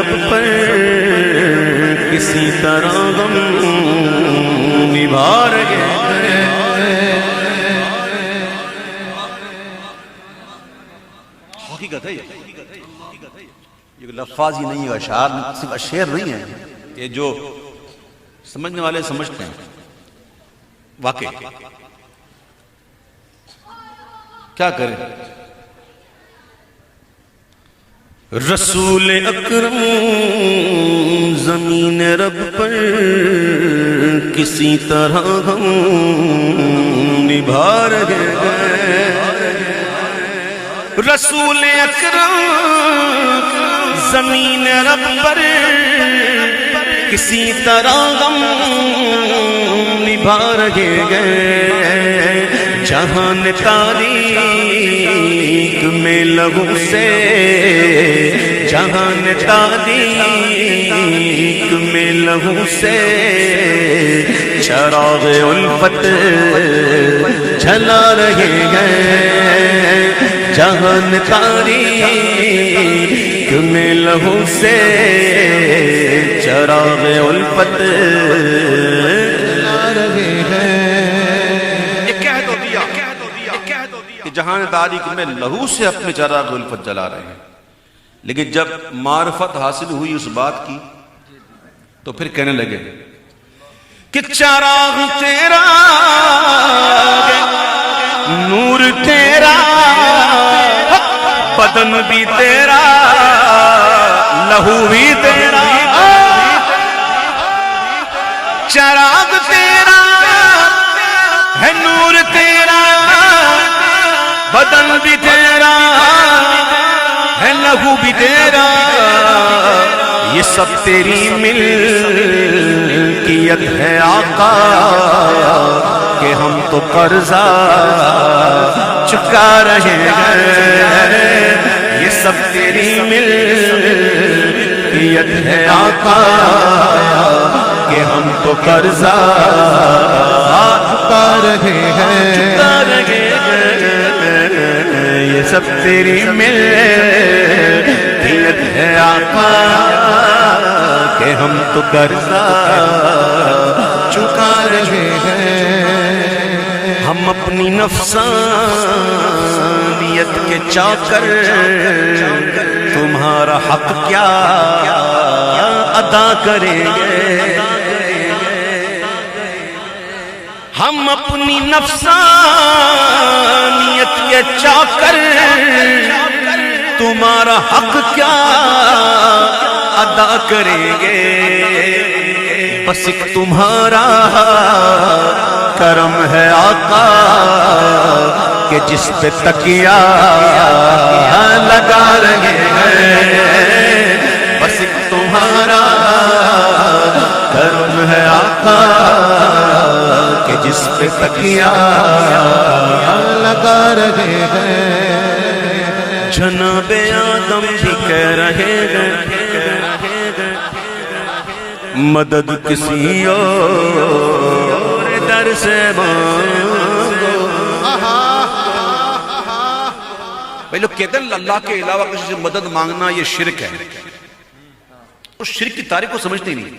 رب پر کسی طرح غم نبھا رہے ہیں. حقیقت ہے یہ لفاظ ہی نہیں ہے، اشعار صرف اشعار نہیں ہیں، یہ جو سمجھنے والے سمجھتے ہیں. واقعی کیا کریں؟ رسول اکرم زمین رب پر کسی طرح ہم نبھا رہے ہیں. رسول اکرم زمین رب پر کسی طرح ہم نبھا رہے ہیں. جہان تاریک میں لہو سے، جہان تاریک میں لہو سے چراغ الفت جلا رہے ہیں. جہان تاریک میں لہو سے چراغ الفت جلا رہے ہیں. جہان تاریک میں لہو سے اپنے چراغ الفت جلا رہے ہیں. لیکن جب معرفت حاصل ہوئی اس بات کی تو پھر کہنے لگے کہ چراغ تیرا نور تیرا بدن بھی تیرا لہو بھی تیرا. چراغ تیرا ہے، نور تیرا بدن بھی تیرا ہے، لہو بھی تیرا. یہ سب تیری ملکیت ہے آقا کہ ہم تو قرضہ چکا رہے ہیں. یہ سب تیری ملکیت ہے آقا کہ ہم تو قرضہ چکا رہے ہیں. یہ سب تیری ملکیت ہے آقا کہ ہم تو قرضہ چکا رہے ہیں. ہم اپنی نفسانیت کے چاکر تمہارا حق کیا ادا کریں گے. ہم اپنی نفسانیت کے چاکر تمہارا حق کیا ادا کریں گے. بس ایک تمہارا کرم ہے آقا کہ جس پہ تکیہ لگا رہے ہیں. بس ایک تمہارا کرم ہے آقا کہ جس پہ تکیہ لگا رہے ہیں. جناب آدم بھی کہہ رہے ہیں مدد کسی اور در سے مانگو. بھائی لوگ کہتے ہیں اللہ کے علاوہ کسی سے مدد مانگنا یہ شرک ہے. اس شرک کی تعریف کو سمجھتے نہیں.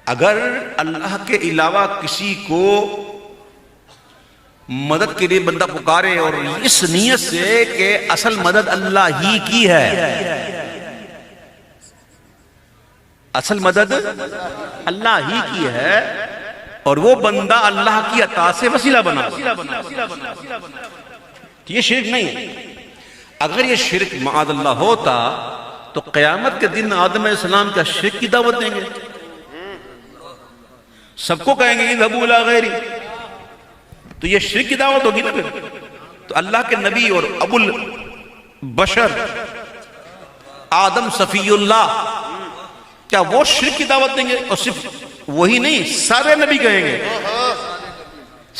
اگر اللہ کے علاوہ کسی کو مدد کے لیے بندہ پکارے اور اس نیت سے کہ اصل مدد اللہ ہی کی ہے، اصل مدد اللہ ہی کی ہے، اور وہ بندہ اللہ کی عطا سے وسیلہ بنا، یہ شرک نہیں ہے. اگر یہ شرک معاذ اللہ ہوتا تو قیامت کے دن آدم علیہ السلام کا شرک کی دعوت دیں گے. سب کو کہیں گے اذهبوا الى غیری، تو یہ شرک کی دعوت ہوگی نا. تو اللہ کے نبی اور ابو البشر آدم صفی اللہ، کیا وہ شرک کی دعوت دیں گے؟ اور صرف وہی نہیں، سارے نبی کہیں گے،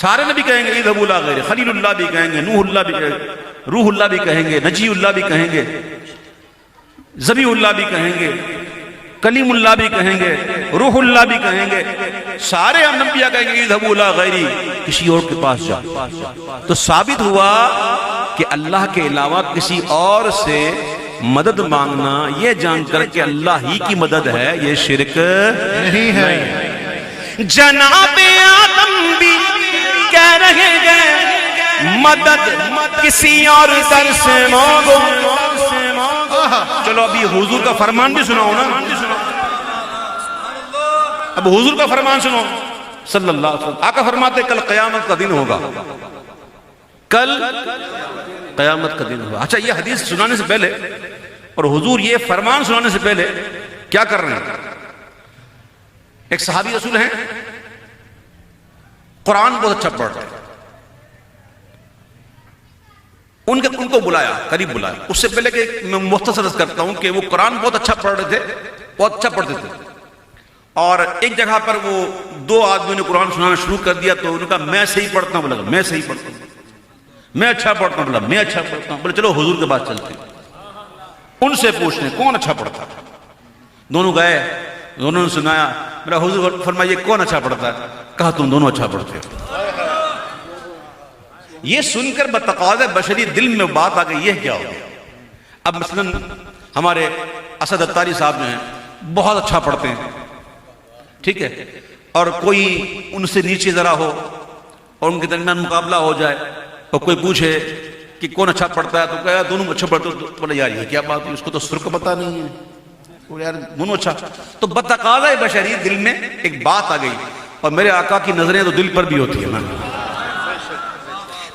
سارے نبی کہیں گے اذهبوا الى غیری. خلیل اللہ بھی کہیں گے، نوح اللہ بھی کہیں گے، روح اللہ بھی کہیں گے، نجی اللہ بھی کہیں گے، ذبیح اللہ بھی کہیں گے، کلیم اللہ بھی کہیں گے، روح اللہ بھی کہیں گے. سارے انبیاء کہیں گے اذهبوا الى غیری، کسی اور کے پاس جا. تو ثابت ہوا کہ اللہ کے علاوہ کسی اور سے مدد مانگنا یہ جان کر کے اللہ ہی کی مدد ہے، یہ شرک نہیں ہے۔ جناب آدم بھی کہہ رہے ہیں مدد کسی اور در سے مانگو۔ چلو ابھی حضور کا فرمان بھی سناؤ نا، اب حضور کا فرمان سنو صلی اللہ علیہ وسلم۔ آقا فرماتے کل قیامت کا دن ہوگا، کل قیامت کا دن ہوگا۔ اچھا یہ حدیث سنانے سے پہلے اور حضور یہ فرمان سنانے سے پہلے کیا کر رہے ہیں؟ ایک صحابی رسول ہیں، قرآن بہت اچھا پڑھ رہے ہیں، ان کو بلایا، قریب بلایا۔ اس سے پہلے کہ میں مختصر کرتا ہوں کہ وہ قرآن بہت اچھا پڑھ رہے تھے، بہت اچھا پڑھتے تھے، اور ایک جگہ پر وہ دو آدمیوں نے قرآن سنانا شروع کر دیا تو انہوں نے کہا میں صحیح پڑھتا ہوں، بولا میں صحیح پڑھتا ہوں، میں اچھا پڑھتا ہوں، بولا میں اچھا پڑھتا ہوں، بولے چلو حضور کے پاس چلتے ہیں، ان سے پوچھتے ہیں کون اچھا پڑھتا ہے۔ دونوں گئے، دونوں نے سنایا، میرا حضور فرمائیے کون اچھا پڑھتا ہے؟ کہا تم دونوں اچھا پڑھتے ہو۔ یہ سن کر بتقاضۂ بشری دل میں بات آ گئی، یہ کیا ہو گیا؟ اب مثلا ہمارے اسد اتاری صاحب جو ہیں بہت اچھا پڑھتے ہیں، ٹھیک ہے، اور کوئی ان سے نیچے ذرا ہو اور ان کے درمیان مقابلہ ہو جائے اور کوئی پوچھے کہ کون اچھا پڑھتا ہے تو کہا دونوں اچھا پڑھتے ہو، تو بولے یار یہ کیا بات ہے، اس کو تو سر کا پتہ نہیں ہے، وہ یار دونوں اچھا۔ تو بتقاضۂ بشری دل میں ایک بات آ گئی، اور میرے آقا کی نظریں تو دل پر بھی ہوتی ہے نا۔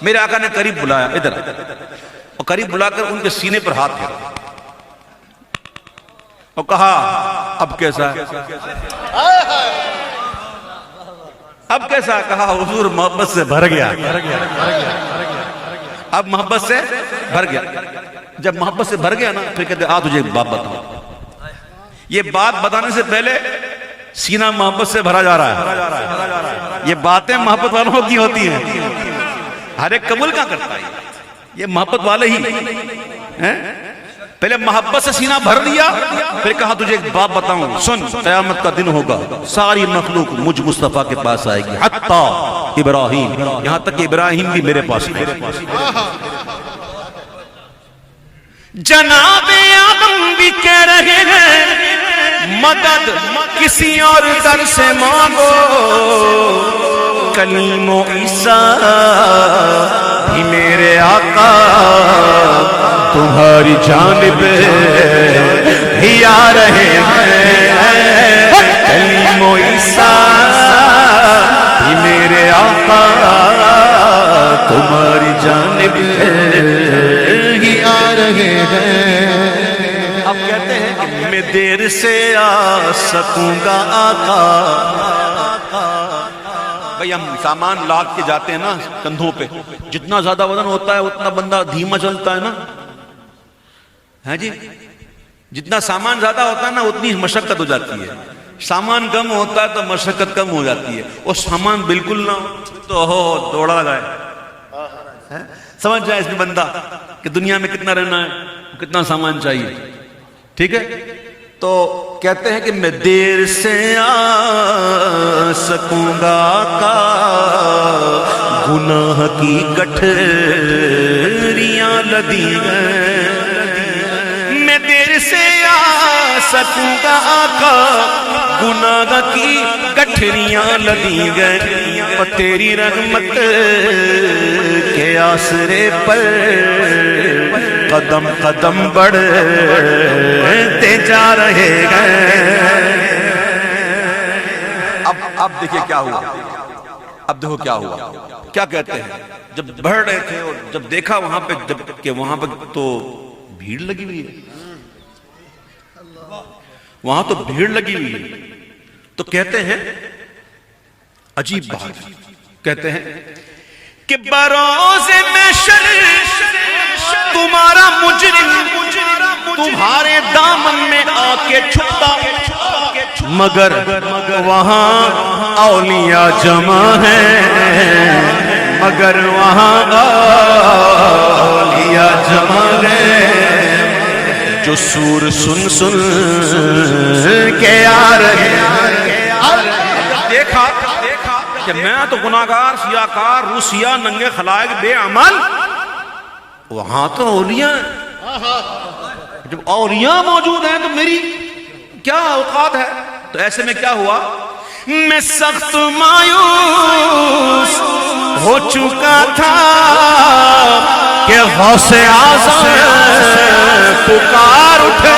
میرے آقا نے قریب بلایا ادھر، اور قریب بلا کر ان کے سینے پر ہاتھ پھیرا اور کہا اب کیسا ہے؟ اب کیسا؟ کہا حضور محبت سے بھر گیا، اب محبت سے بھر گیا۔ جب محبت سے بھر گیا نا پھر کہتے آ تجھے ایک بات بتاؤں۔ یہ بات بتانے سے پہلے سینہ محبت سے بھرا جا رہا ہے۔ یہ باتیں محبت والوں کی ہوتی ہیں، ہر ایک قبول کیا کرتا ہے، یہ محبت والے ہی ہیں۔ پہلے محبت سے سینہ بھر دیا، پھر کہا تجھے ایک بات بتاؤں سن، قیامت کا دن ہوگا، ساری مخلوق مجھ مصطفیٰ کے پاس آئے گی، حتیٰ ابراہیم، یہاں تک کہ ابراہیم بھی میرے پاس ہے۔ جناب آدم بھی کہہ رہے ہیں مدد کسی اور در سے مانگو، کلیم و عیسیٰ بھی میرے آقا تمہاری جانب ہی آ رہے ہیں، کلیم و عیسیٰ بھی میرے آقا تمہاری جانب ہی آ رہے ہیں۔ اب کہتے ہیں کہ میں دیر سے آ سکوں گا آقا۔ بھئی ہم سامان لاد کے جاتے ہیں نا کندھوں پہ، جتنا زیادہ وزن ہوتا ہے اتنا بندہ دھیما چلتا ہے نا، ہے جی، جتنا سامان زیادہ ہوتا ہے نا اتنی مشقت ہو جاتی ہے، سامان کم ہوتا ہے تو مشقت کم ہو جاتی ہے، اور سامان بالکل نہ ہو تو ہو دوڑا لگائے، سمجھ جائے اس میں بندہ کہ دنیا میں کتنا رہنا ہے، کتنا سامان چاہیے، ٹھیک ہے۔ تو کہتے ہیں کہ میں دیر سے آ سکوں گا آقا، گناہ کی گٹھریاں لدی ہیں، میں دیر سے آ سکوں گا آقا، گناہ کی گٹھریاں لدی گئیں، اور تیری رحمت کے آسرے پر قدم قدم بڑھتے جا رہے ہیں۔ اب دیکھیں کیا ہوا، اب دیکھو کیا ہوا، کیا کہتے ہیں، جب بڑھ رہے تھے اور جب دیکھا وہاں پہ کہ وہاں پہ تو بھیڑ لگی ہوئی ہے، وہاں تو بھیڑ لگی ہوئی ہے، تو کہتے ہیں عجیب بات، کہتے ہیں کہ بروز محشر تمہارا مجرم تمہارے دامن میں آ کے چھپتا، مگر وہاں اولیاء جمع ہیں، مگر وہاں اولیاء جمع ہیں، جو سور سن سن کے آ رہے ہیں۔ دیکھا کہ میں تو گناہگار، سیاہکار، روسیا، ننگے خلائق، بے عمل، وہاں تو اولیاء جب اولیاء موجود ہیں تو میری کیا اوقات ہے؟ تو ایسے میں کیا ہوا؟ میں سخت مایوس ہو چکا تھا کہ غوث اعظم پکار اٹھے.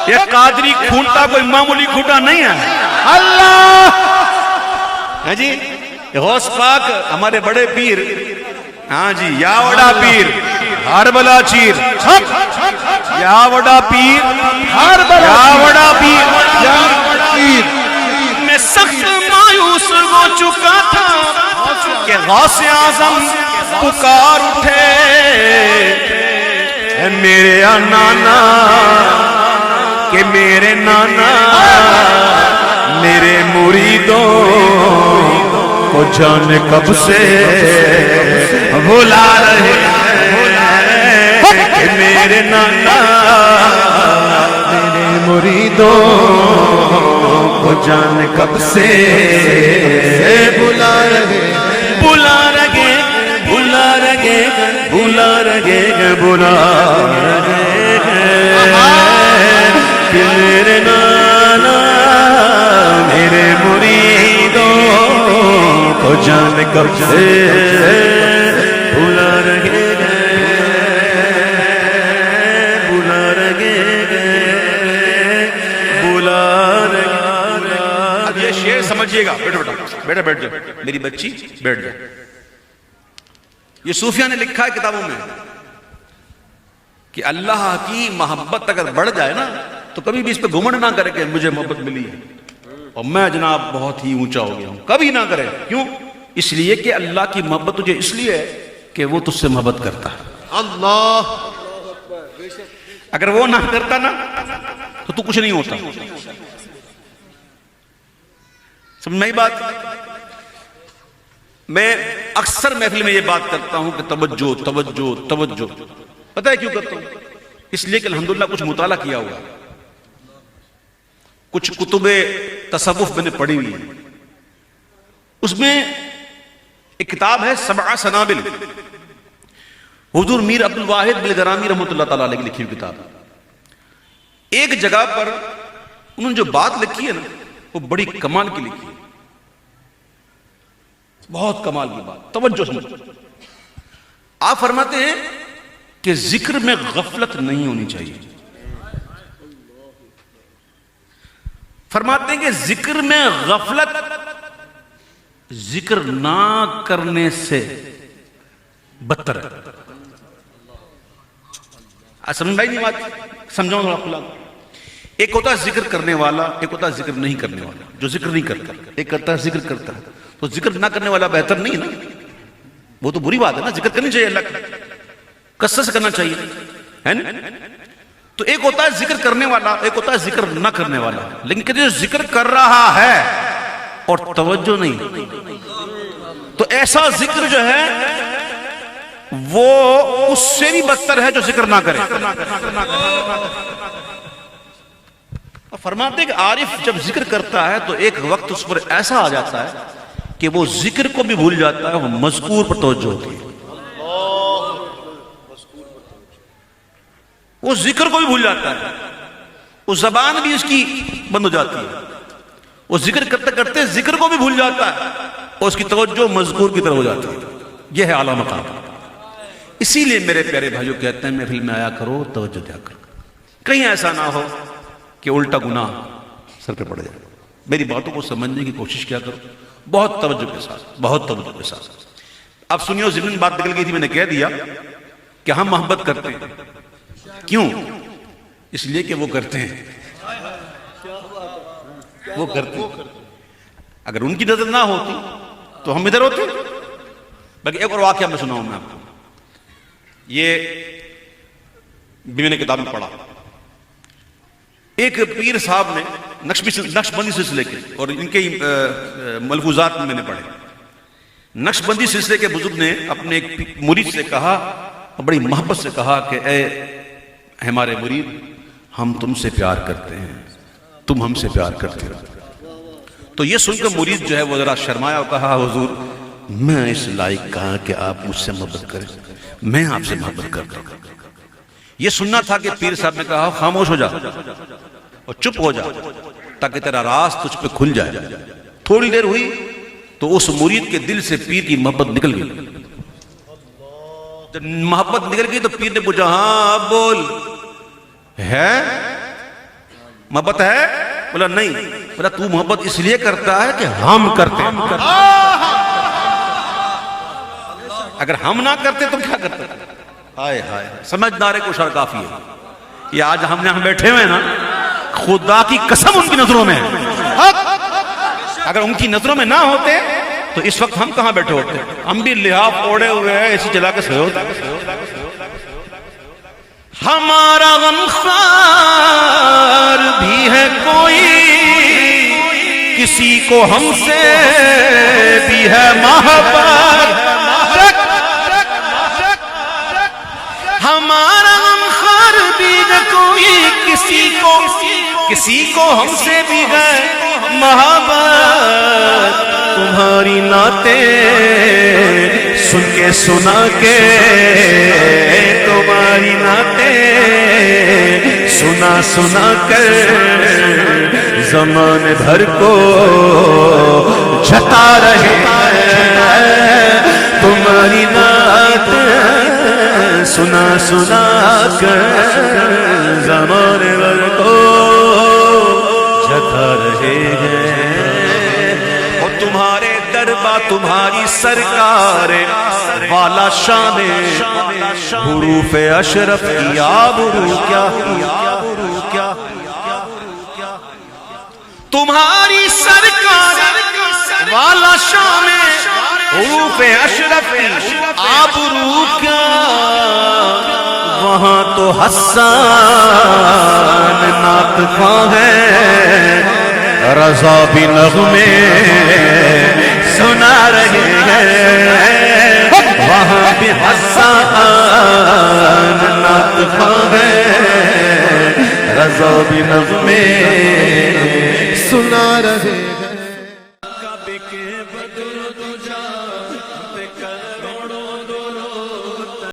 یہ قادری کھونٹا کوئی معمولی کھونٹا نہیں ہے. اللہ ہاں جی، غوث پاک ہمارے بڑے پیر، ہاں جی، یا وڑا پیر ہر بلا چیر، یا وڑا پیر ہر بلا، یا وڑا پیر، یا وڑا پیر. میں سخت مایوس ہو چکا تھا کہ غوث اعظم پکار اٹھے. اے میرے نانا، کہ میرے نانا میرے مریدوں کو جانے کب سے بلا رہے ہیں. کہ میرے نانا میرے مریدوں کو جانے کب سے بلا رہے ہیں. بلا رہے، بلا رہے، بلا رہے، بلا رہے ہیں. کہ میرے نانا میرے مریدوں کو جان کب سے بلا رہے ہیں، بلا رہے ہیں، بلا رہے ہیں. اب یہ شعر سمجھیے گا. بیٹھو بیٹا، بیٹھ جاؤ میری بچی، بیٹھ جاؤ. یہ صوفیہ نے لکھا ہے کتابوں میں کہ اللہ کی محبت اگر بڑھ جائے نا تو کبھی بھی اس پہ گھمنڈ نہ کرے کہ مجھے محبت ملی ہے اور میں جناب بہت ہی اونچا ہو گیا ہوں. کبھی نہ کرے. کیوں؟ اس لیے کہ اللہ کی محبت تجھے اس لیے ہے کہ وہ تجھ سے محبت کرتا ہے. اللہ اگر وہ نہ کرتا نا تو تو کچھ نہیں ہوتا. سمجھ میں بات؟ میں اکثر محفل میں یہ بات کرتا ہوں کہ توجہ توجہ توجہ. پتہ ہے کیوں کرتا ہوں؟ اس لیے کہ الحمدللہ کچھ مطالعہ کیا ہوا، کچھ کتب تصوف میں نے پڑھی ہوئی ہے. اس میں ایک کتاب ہے 7 سنابل، حضور میر عبد الواحد بلگرامی رحمۃ اللہ تعالیٰ علیہ کی لکھی ہوئی کتاب. ایک جگہ پر انہوں نے جو بات لکھی ہے نا وہ بڑی کمال کی لکھی ہے، بہت کمال کی بات. توجہ سمجھو. آپ فرماتے ہیں کہ ذکر میں غفلت نہیں ہونی چاہیے. فرماتے ہیں کہ ذکر میں غفلت ذکر نہ کرنے سے بدتر ہے. سمجھ بھائی نہیں بات؟ سمجھاؤں تھوڑا کھلا. ایک ہوتا ہے ذکر کرنے والا، ایک ہوتا ہے ذکر نہیں کرنے والا. جو ذکر نہیں کرتا، ایک کرتا ہے ذکر کرتا ہے. تو ذکر نہ کرنے والا بہتر نہیں ہے نا؟ وہ تو بری بات ہے نا. ذکر کرنی چاہیے اللہ کا، کثرت سے کرنا چاہیے، ہے نا؟ تو ایک ہوتا ہے ذکر کرنے والا، ایک ہوتا ہے ذکر نہ کرنے والا. لیکن کہتے ہیں ذکر کر رہا ہے اور توجہ نہیں، تو ایسا ذکر جو ہے وہ اس سے بھی بدتر ہے جو ذکر نہ کرے. فرماتے ہیں کہ عارف جب ذکر کرتا ہے تو ایک وقت اس پر ایسا آ جاتا ہے کہ وہ ذکر کو بھی بھول جاتا ہے، وہ مذکور پر توجہ ہوتی ہے. وہ ذکر کو بھی بھول جاتا ہے، وہ زبان بھی اس کی بند ہو جاتی ہے. وہ ذکر کرتے کرتے ذکر کو بھی بھول جاتا ہے اور اس کی توجہ مذکور کی طرف ہو جاتی ہے. یہ ہے اعلیٰ مقام. اسی لیے میرے پیارے بھائیوں کہتے ہیں محفل میں آیا کرو، توجہ دیا کرو. کہیں ایسا نہ ہو کہ الٹا گناہ سر پہ پڑ جائے. میری باتوں کو سمجھنے کی کوشش کیا کرو بہت توجہ کے ساتھ، بہت توجہ کے ساتھ. اب سنیو، ضمن بات نکل گئی تھی، میں نے کہہ دیا کہ ہم محبت کرتے ہیں. کیوں؟ اس لیے کہ وہ کرتے ہیں، وہ کرتے ہیں. اگر ان کی نظر نہ ہوتی تو ہم ادھر ہوتے. بلکہ ایک اور واقعہ میں سناؤں میں آپ کو. یہ بھی میں نے کتاب میں پڑھا. ایک پیر صاحب نے نقشبندی سلسلے کے، اور ان کے ملفوظات میں نے پڑھے، نقشبندی سلسلے کے بزرگ نے اپنے ایک مرید سے کہا، بڑی محبت سے کہا کہ اے ہمارے مرید، ہم تم سے پیار کرتے ہیں، تم ہم سے پیار کرتے ہو. تو یہ سن کر مرید جو ہے وہ ذرا شرمایا اور کہا، حضور میں اس لائق کہا کہ آپ مجھ سے محبت کریں، میں آپ سے محبت کرتا ہوں۔ یہ سننا تھا کہ پیر صاحب نے کہا خاموش ہو جا اور چپ ہو جا تاکہ تیرا راز تجھ پہ کھل جائے۔ تھوڑی دیر ہوئی تو اس مرید کے دل سے پیر کی محبت نکل گئی۔ جب محبت نکل گئی تو پیر نے پوچھا ہاں بول، ہے محبت ہے؟ بولا نہیں۔ بولا تو محبت اس لیے کرتا ہے کہ ہم کرتے ہیں، اگر ہم نہ کرتے تو کیا کرتے؟ ہائے ہائے، سمجھدار کو شر کافی ہے۔ یہ آج ہم یہاں بیٹھے ہوئے ہیں نا، خدا کی قسم ان کی نظروں میں ہے۔ اگر ان کی نظروں میں نہ ہوتے تو اس وقت ہم کہاں بیٹھے ہوتے؟ ہم بھی لحاف اوڑے ہوئے ہیں، اسی چلا کے سوئے ہوتے۔ ہمارا غمخوار بھی ہے کوئی، کسی کو ہم سے بھی ہے محبت، ہمارا غمخوار بھی ہے کوئی، کسی کو ہم سے بھی ہے محبت، تمہاری نعتیں سن کے سنا کے، تمہاری نعتیں سنا سنا کر زمان بھر کو جتا رہے ہیں، تمہاری نعتیں سنا سنا کر زمان بھر کو جتا رہے ہیں۔ اور تمہارے دربار تمہاری سرکار والا شان حروف اشرف کی آبرو کیا، تمہاری سرکار والا شان حروف اشرف کی آبرو کیا، وہاں تو حسان نعت خواں ہے، رضا بھی نغمے سنا رہے ہیں، وہاں بھی حسان نعت خواں ہے، رضا بھی نغمے سنا رہے ہیں۔